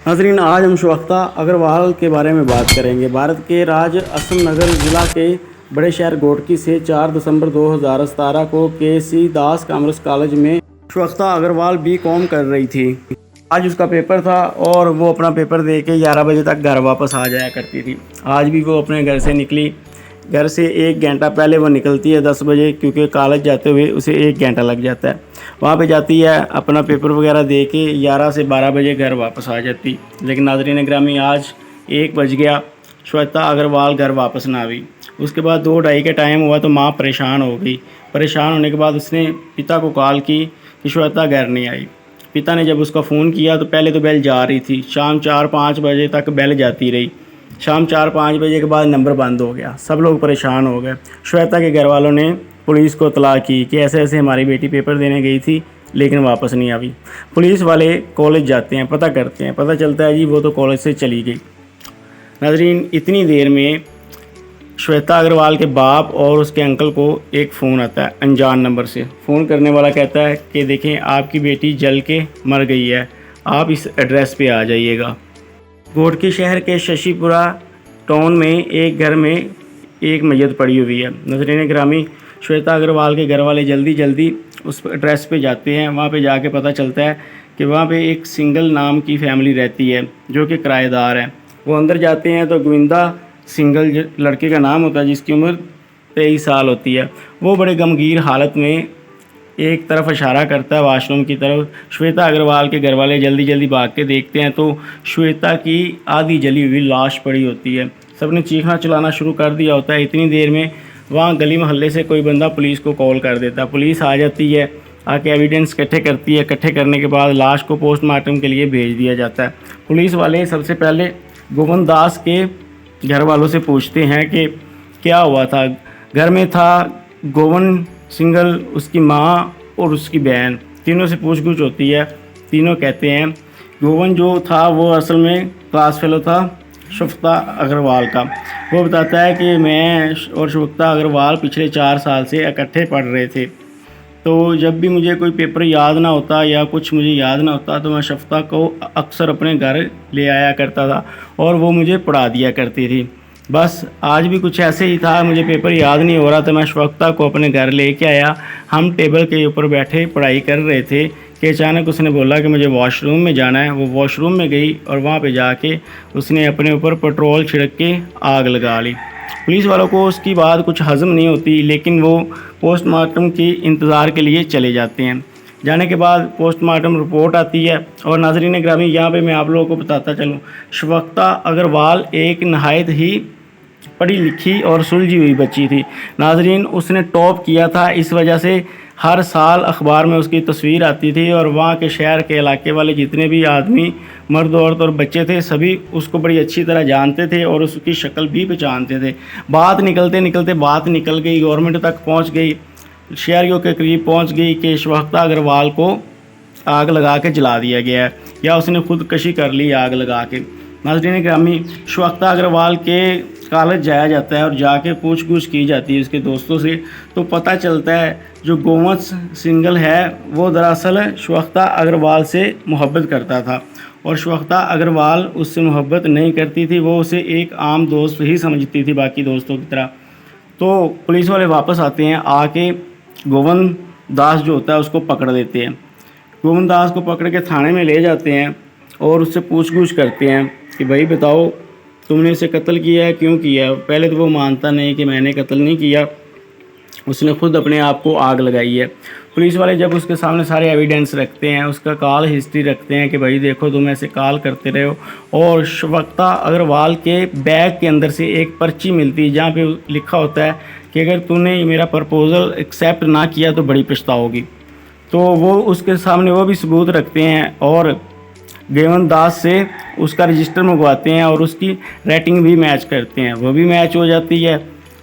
नाज़रीन, आज हम शवख्ता अग्रवाल के बारे में बात करेंगे। भारत के राज्य असम नगर ज़िला के बड़े शहर घोटकी से 4 दिसंबर 2017 को के.सी. दास कॉमर्स कॉलेज में शवख्ता अग्रवाल B.Com कर रही थी। आज उसका पेपर था और वो अपना पेपर दे के 11 बजे तक घर वापस आ जाया करती थी। आज भी वो अपने घर से निकली। घर से 1 घंटा पहले वो निकलती है 10 बजे, क्योंकि कॉलेज जाते हुए उसे 1 घंटा लग जाता है। वहाँ पे जाती है, अपना पेपर वगैरह दे के 11 से 12 बजे घर वापस आ जाती। लेकिन नाज़रीन ग्रामी, आज 1 बज गया, श्वेता अग्रवाल घर वापस ना आई। उसके बाद 2-2:30 का टाइम हुआ तो माँ परेशान हो गई। परेशान होने के बाद उसने पिता को कॉल की कि श्वेता घर नहीं आई। पिता ने जब उसका फ़ोन किया तो पहले तो बेल जा रही थी, शाम 4-5 बजे तक बेल जाती रही। शाम 4-5 बजे के बाद नंबर बंद हो गया। सब लोग परेशान हो गए। श्वेता के घर वालों ने पुलिस को इत्तला की कि ऐसे ऐसे हमारी बेटी पेपर देने गई थी लेकिन वापस नहीं आई। पुलिस वाले कॉलेज जाते हैं, पता करते हैं, पता चलता है जी वो तो कॉलेज से चली गई। नाज़रीन, इतनी देर में श्वेता अग्रवाल के बाप और उसके अंकल को एक फ़ोन आता है अनजान नंबर से। फ़ोन करने वाला कहता है कि देखें, आपकी बेटी जल के मर गई है, आप इस एड्रेस पे आ जाइएगा। घोटकी शहर के शशिपुरा टाउन में एक घर में एक मैयत पड़ी हुई है। नाज़रीन ग्रामी, श्वेता अग्रवाल के घर वाले जल्दी जल्दी उस एड्रेस पे जाते हैं। वहाँ पे जाके पता चलता है कि वहाँ पे एक सिंगल नाम की फैमिली रहती है जो कि किराएदार है। वो अंदर जाते हैं तो गोविंदा सिंगल लड़के का नाम होता है, जिसकी उम्र 23 साल होती है। वो बड़े गमगीर हालत में एक तरफ इशारा करता है वाशरूम की तरफ। श्वेता अग्रवाल के घर वाले जल्दी जल्दी भाग के देखते हैं तो श्वेता की आधी जली हुई लाश पड़ी होती है। सबने चीखना चिल्लाना शुरू कर दिया होता है। इतनी देर में वहाँ गली मोहल्ले से कोई बंदा पुलिस को कॉल कर देता है। पुलिस आ जाती है, आके एविडेंस इकट्ठे करती है। इकट्ठे करने के बाद लाश को पोस्टमार्टम के लिए भेज दिया जाता है। पुलिस वाले सबसे पहले गोविंद दास के घर वालों से पूछते हैं कि क्या हुआ था। घर में था गोविंद सिंगल, उसकी माँ और उसकी बहन। तीनों से पूछगछ होती है। तीनों कहते हैं गोविंद जो था वो असल में क्लास फेलो था श्वेता अग्रवाल का। वो बताता है कि मैं और श्वेता अग्रवाल पिछले 4 साल से इकट्ठे पढ़ रहे थे, तो जब भी मुझे कोई पेपर याद ना होता या कुछ मुझे याद ना होता तो मैं श्वेता को अक्सर अपने घर ले आया करता था और वो मुझे पढ़ा दिया करती थी। बस आज भी कुछ ऐसे ही था, मुझे पेपर याद नहीं हो रहा तो मैं श्वेता को अपने घर लेके आया। हम टेबल के ऊपर बैठे पढ़ाई कर रहे थे कि अचानक उसने बोला कि मुझे वॉशरूम में जाना है। वो वॉशरूम में गई और वहाँ पे जाके उसने अपने ऊपर पेट्रोल छिड़क के आग लगा ली। पुलिस वालों को उसकी बात कुछ हज़म नहीं होती, लेकिन वो पोस्टमार्टम की इंतज़ार के लिए चले जाते हैं। जाने के बाद पोस्टमार्टम रिपोर्ट आती है। और नाज़रीन ग्रामी, यहाँ पे मैं आप लोगों को बताता चलूँ, श्वेता अग्रवाल एक नहायत ही पढ़ी लिखी और सुलझी हुई बच्ची थी। नाज़रीन, उसने टॉप किया था, इस वजह से हर साल अखबार में उसकी तस्वीर आती थी और वहाँ के शहर के इलाके वाले जितने भी आदमी, मर्द औरत और बच्चे थे, सभी उसको बड़ी अच्छी तरह जानते थे और उसकी शक्ल भी पहचानते थे। बात निकलते निकलते बात निकल गई, गवर्नमेंट तक पहुँच गई, शहरियों के करीब पहुँच गई कि श्वेता अग्रवाल को आग लगा के जला दिया गया है या उसने खुदकशी कर ली आग लगा के। नाज़रीन ग्रामी, श्वेता अग्रवाल के कॉलेज जाया जाता है और जाके पूछ-गछ की जाती है उसके दोस्तों से, तो पता चलता है जो गोविंद सिंगल है वो दरअसल श्वेता अग्रवाल से मोहब्बत करता था और श्वेता अग्रवाल उससे मोहब्बत नहीं करती थी, वो उसे एक आम दोस्त ही समझती थी बाकी दोस्तों की तरह। तो पुलिस वाले वापस आते हैं, आके गोविंद दास जो होता है उसको पकड़ लेते हैं। गोविंद दास को पकड़ के थाने में ले जाते हैं और उससे पूछ-गछ करते हैं कि भाई बताओ, तुमने इसे कत्ल किया है, क्यों किया है। पहले तो वो मानता नहीं कि मैंने कत्ल नहीं किया, उसने खुद अपने आप को आग लगाई है। पुलिस वाले जब उसके सामने सारे एविडेंस रखते हैं, उसका कॉल हिस्ट्री रखते हैं कि भाई देखो तुम ऐसे कॉल करते रहे हो, और श्वेता अग्रवाल के बैग के अंदर से एक पर्ची मिलती है जहाँ पे लिखा होता है कि अगर तूने मेरा प्रपोज़ल एक्सेप्ट ना किया तो बड़ी पछताओगी। तो वो उसके सामने वो भी सबूत रखते हैं और गोविंद दास से उसका रजिस्टर मंगवाते हैं और उसकी रेटिंग भी मैच करते हैं, वो भी मैच हो जाती है,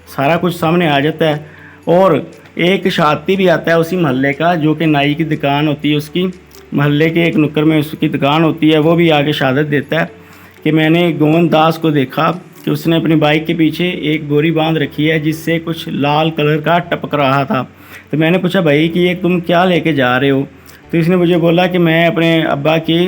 सारा कुछ सामने आ जाता है। और एक शादी भी आता है उसी मोहल्ले का, जो कि नाई की दुकान होती है उसकी, मोहल्ले के एक नुक्कड़ में उसकी दुकान होती है। वो भी आगे शहादत देता है कि मैंने गोविंद दास को देखा कि उसने अपनी बाइक के पीछे एक बोरी बांध रखी है जिससे कुछ लाल कलर का टपक रहा था। तो मैंने पूछा भाई कि ये तुम क्या लेके जा रहे हो, तो इसने मुझे बोला कि मैं अपने अब्बा की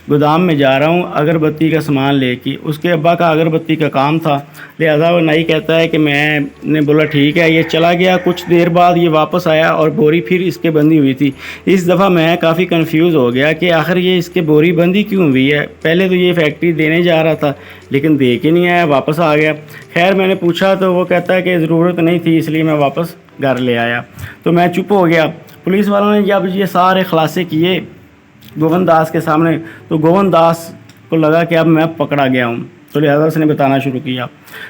गोदाम में जा रहा हूँ अगरबत्ती का सामान लेके। उसके अब्बा का अगरबत्ती का काम था, लिहाजा वो नाई कहता है कि मैंने बोला ठीक है। ये चला गया, कुछ देर बाद ये वापस आया और बोरी फिर इसके बंधी हुई थी। इस दफ़ा मैं काफ़ी कंफ्यूज हो गया कि आखिर ये इसके बोरी बंदी क्यों हुई है। पहले तो ये फैक्ट्री देने जा रहा था लेकिन दे के नहीं आया, वापस आ गया। खैर मैंने पूछा तो वो कहता है कि ज़रूरत नहीं थी इसलिए मैं वापस घर ले आया। तो मैं चुप हो गया। पुलिस वालों ने जब ये सारे खुलासे किए गोविंद दास के सामने, तो गोविंद दास को लगा कि अब मैं पकड़ा गया हूँ, तो लिहाजा उसने बताना शुरू किया।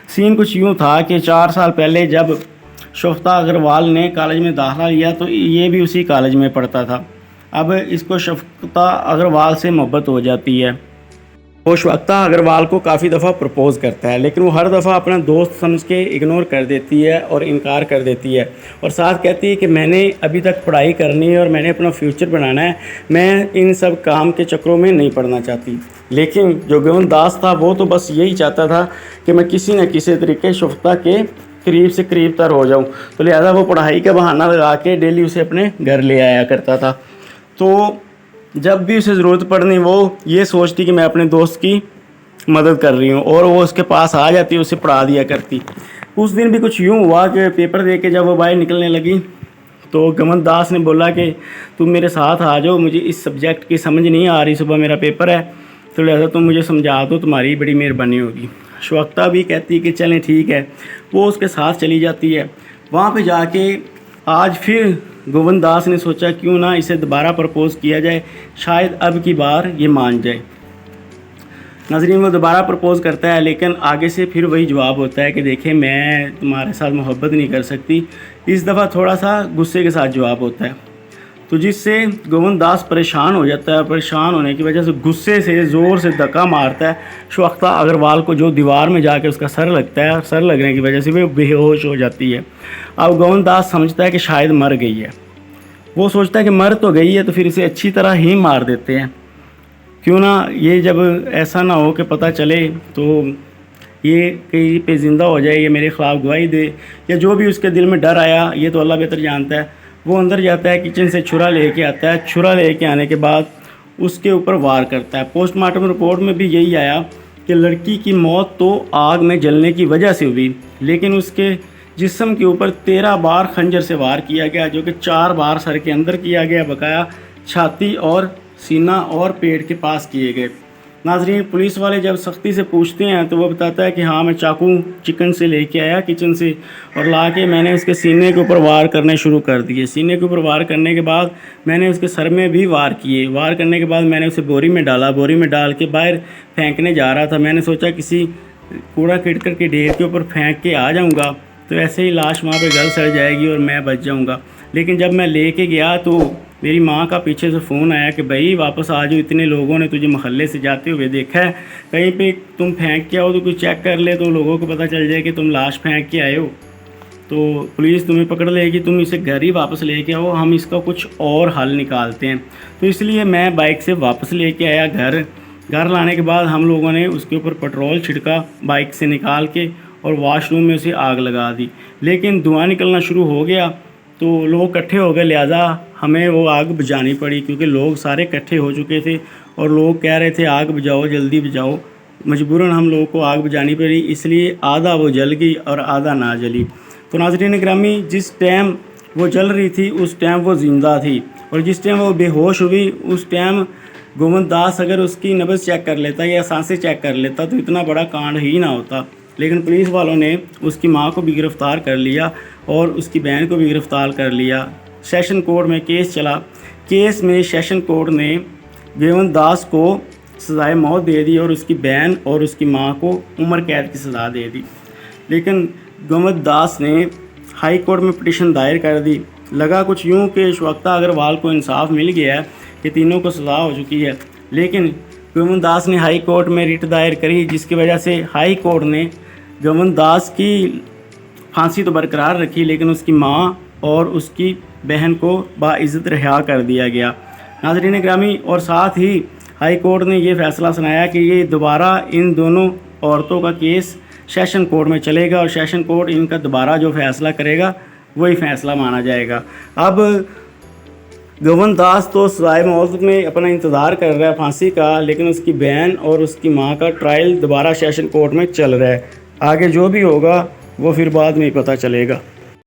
सीन कुछ यूँ था कि 4 साल पहले जब शफ़्ता अग्रवाल ने कॉलेज में दाखिला लिया तो ये भी उसी कॉलेज में पढ़ता था। अब इसको शफ़्ता अग्रवाल से मोहब्बत हो जाती है। वो शफ़्ता अग्रवाल को काफ़ी दफ़ा प्रपोज़ करता है लेकिन वो हर दफ़ा अपना दोस्त समझ के इग्नोर कर देती है और इनकार कर देती है, और साथ कहती है कि मैंने अभी तक पढ़ाई करनी है और मैंने अपना फ्यूचर बनाना है, मैं इन सब काम के चक्करों में नहीं पड़ना चाहती। लेकिन जो गोविंद दास था वो तो बस यही चाहता था कि मैं किसी न किसी तरीके शफ़्ता के करीब से करीब तर हो जाऊँ, तो लिहाजा वो पढ़ाई का बहाना लगा के डेली उसे अपने घर ले आया करता था। तो जब भी उसे ज़रूरत पड़नी वो ये सोचती कि मैं अपने दोस्त की मदद कर रही हूँ और वो उसके पास आ जाती, उसे पढ़ा दिया करती। उस दिन भी कुछ यूँ हुआ कि पेपर दे के जब वो बाहर निकलने लगी तो गोविंद दास ने बोला कि तुम मेरे साथ आ जाओ, मुझे इस सब्जेक्ट की समझ नहीं आ रही, सुबह मेरा पेपर है, तो लिहाजा तुम मुझे समझा दो, तुम्हारी बड़ी मेहरबानी होगी। शफ़्ता भी कहती है कि चलें ठीक है। वो उसके साथ चली जाती है। वहाँ पे जाके आज फिर गोविंद दास ने सोचा क्यों ना इसे दोबारा प्रपोज़ किया जाए, शायद अब की बार ये मान जाए। नाज़रीन वो दोबारा प्रपोज़ करता है लेकिन आगे से फिर वही जवाब होता है कि देखें मैं तुम्हारे साथ मोहब्बत नहीं कर सकती। इस दफ़ा थोड़ा सा गुस्से के साथ जवाब होता है, तो जिससे गोविंद दास परेशान हो जाता है। परेशान होने की वजह से गुस्से से ज़ोर से धक्का मारता है शफ़्ता अग्रवाल को, जो दीवार में जाके उसका सर लगता है, और सर लगने की वजह से वो बेहोश हो जाती है। अब गोविंद दास समझता है कि शायद मर गई है। वो सोचता है कि मर तो गई है तो फिर इसे अच्छी तरह ही मार देते हैं, क्यों ना ये जब ऐसा ना हो कि पता चले तो ये कहीं पे ज़िंदा हो जाए, ये मेरे ख़िलाफ़ गवाही दे, या जो भी उसके दिल में डर आया ये तो अल्लाह बेहतर जानता है। वो अंदर जाता है, किचन से छुरा लेके आता है। छुरा लेके आने के बाद उसके ऊपर वार करता है। पोस्टमार्टम रिपोर्ट में भी यही आया कि लड़की की मौत तो आग में जलने की वजह से हुई, लेकिन उसके जिस्म के ऊपर 13 बार खंजर से वार किया गया, जो कि 4 बार सर के अंदर किया गया, बकाया छाती और सीना और पेट के पास किए गए। नाज़रीन पुलिस वाले जब सख्ती से पूछते हैं तो वो बताता है कि हाँ मैं चाकू चिकन से लेके आया किचन से, और ला के मैंने उसके सीने के ऊपर वार करने शुरू कर दिए। सीने के ऊपर वार करने के बाद मैंने उसके सर में भी वार किए। वार करने के बाद मैंने उसे बोरी में डाला, बोरी में डाल के बाहर फेंकने जा रहा था। मैंने सोचा किसी कूड़ा करकट के ढेर के ऊपर फेंक के आ जाऊँगा तो ऐसे ही लाश वहाँ पे गल सड़ जाएगी और मैं बच जाऊँगा। लेकिन जब मैं लेके गया तो मेरी माँ का पीछे से फ़ोन आया कि भाई वापस आ जाओ, इतने लोगों ने तुझे महल्ले से जाते हुए देखा है, कहीं पे तुम फेंक के आओ तो कोई चेक कर ले तो लोगों को पता चल जाए कि तुम लाश फेंक के आए हो, तो पुलिस तुम्हें पकड़ लेगी, तुम इसे घर ही वापस लेके आओ, हम इसका कुछ और हल निकालते हैं। तो इसलिए मैं बाइक से वापस लेके आया घर लाने के बाद हम लोगों ने उसके ऊपर पेट्रोल छिड़का बाइक से निकाल के और वॉशरूम में उसे आग लगा दी। लेकिन धुआं निकलना शुरू हो गया तो लोग इकट्ठे हो गए, लिहाजा हमें वो आग बुझानी पड़ी, क्योंकि लोग सारे इकट्ठे हो चुके थे और लोग कह रहे थे आग बुझाओ, जल्दी बुझाओ। मजबूरन हम लोगों को आग बुझानी पड़ी, इसलिए आधा वो जल गई और आधा ना जली। तो नाज़रीन ग्रामी जिस टाइम वो जल रही थी उस टाइम वो ज़िंदा थी, और जिस टाइम वो बेहोश हुई उस टाइम गोविंद दास अगर उसकी नब्ज़ चेक कर लेता या सांसें चेक कर लेता तो इतना बड़ा कांड ही ना होता। लेकिन पुलिस वालों ने उसकी माँ को भी गिरफ़्तार कर लिया और उसकी बहन को भी गिरफ़्तार कर लिया। सेशन कोर्ट में केस चला। केस में सेशन कोर्ट ने गोविंद दास को सज़ाए मौत दे दी और उसकी बहन और उसकी माँ को उम्र कैद की सज़ा दे दी। लेकिन गोविंद दास ने हाई कोर्ट में पिटीशन दायर कर दी। लगा कुछ यूँ कि शफ़्ता अग्रवाल को इंसाफ मिल गया है कि तीनों को सज़ा हो चुकी है, लेकिन गोविंद दास ने हाई कोर्ट में रिट दायर करी, जिसकी वजह से हाई कोर्ट ने गोविंद दास की फांसी तो बरकरार रखी, लेकिन उसकी माँ और उसकी बहन को बाइज़्ज़त रिहा कर दिया गया। नाज़रीन ग्रामी, और साथ ही हाई कोर्ट ने ये फ़ैसला सुनाया कि ये दोबारा इन दोनों औरतों का केस सेशन कोर्ट में चलेगा और सेशन कोर्ट इनका दोबारा जो फ़ैसला करेगा वही फ़ैसला माना जाएगा। अब گون داس تو سزائے موت میں اپنا انتظار کر رہا ہے پھانسی کا، لیکن اس کی بہن اور اس کی ماں کا ٹرائل دوبارہ سیشن کورٹ میں چل رہا ہے۔ آگے جو بھی ہوگا وہ پھر بعد میں ہی پتہ چلے گا۔